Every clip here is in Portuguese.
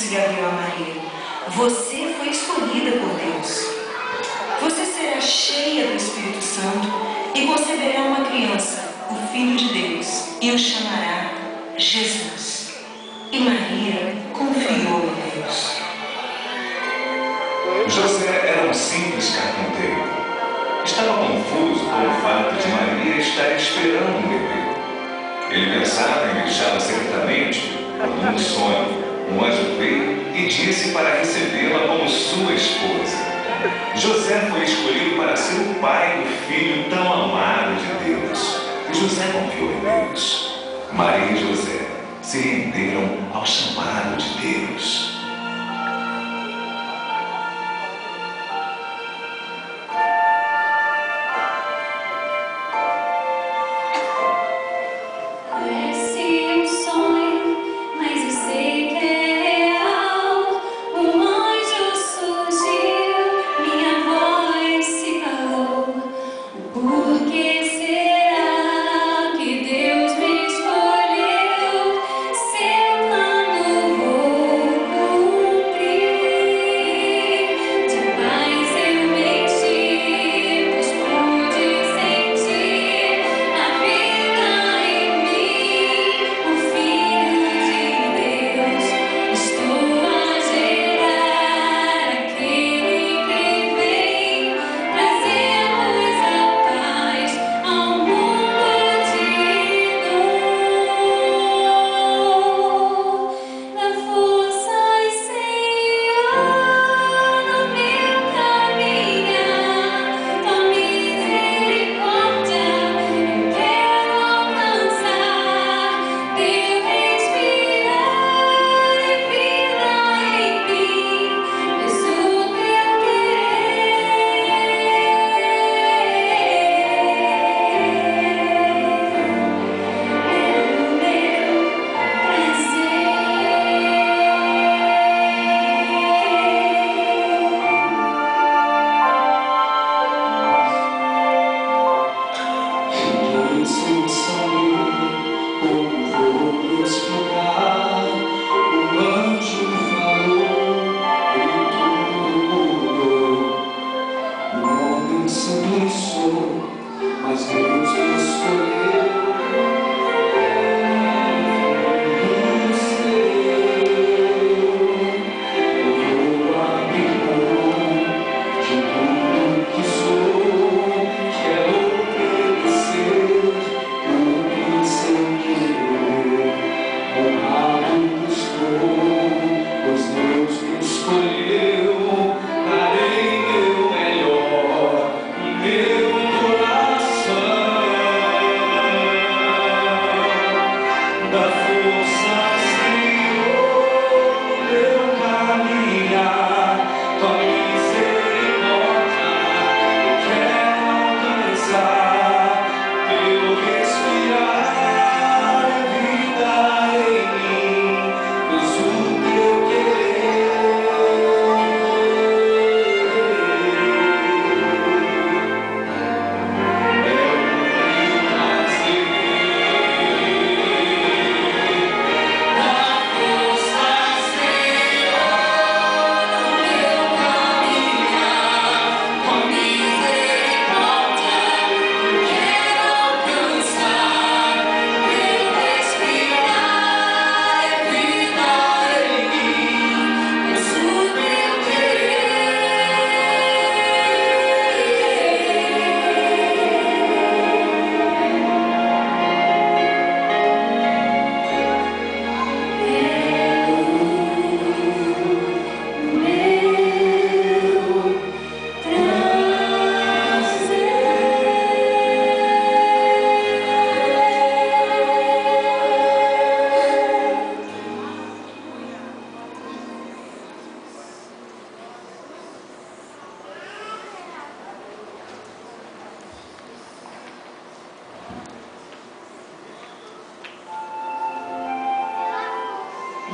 disse Gabriel a Maria: você foi escolhida por Deus. Você será cheia do Espírito Santo e conceberá uma criança, o Filho de Deus, e o chamará Jesus. E Maria confiou em Deus. José era um simples carpinteiro. Estava confuso com o fato de Maria estar esperando um bebê. Ele pensava em deixá-la secretamente, quando num sonho, um anjo veio e disse para recebê-la como sua esposa. José foi escolhido para ser o pai do filho tão amado de Deus. E José confiou em Deus. Maria e José se renderam ao chamado de Deus.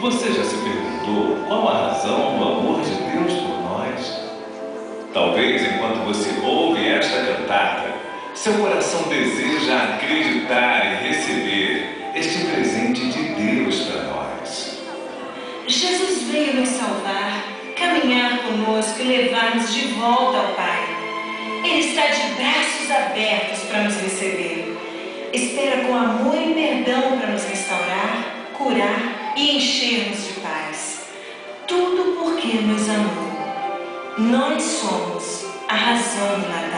Você já se perguntou qual a razão do amor de Deus por nós? Talvez enquanto você ouve esta cantata, seu coração deseja acreditar e receber este presente de Deus para nós. Jesus veio nesse volta ao Pai. Ele está de braços abertos para nos receber. Espera com amor e perdão para nos restaurar, curar e encher-nos de paz. Tudo porque nos amou. Nós somos a razão do Natal.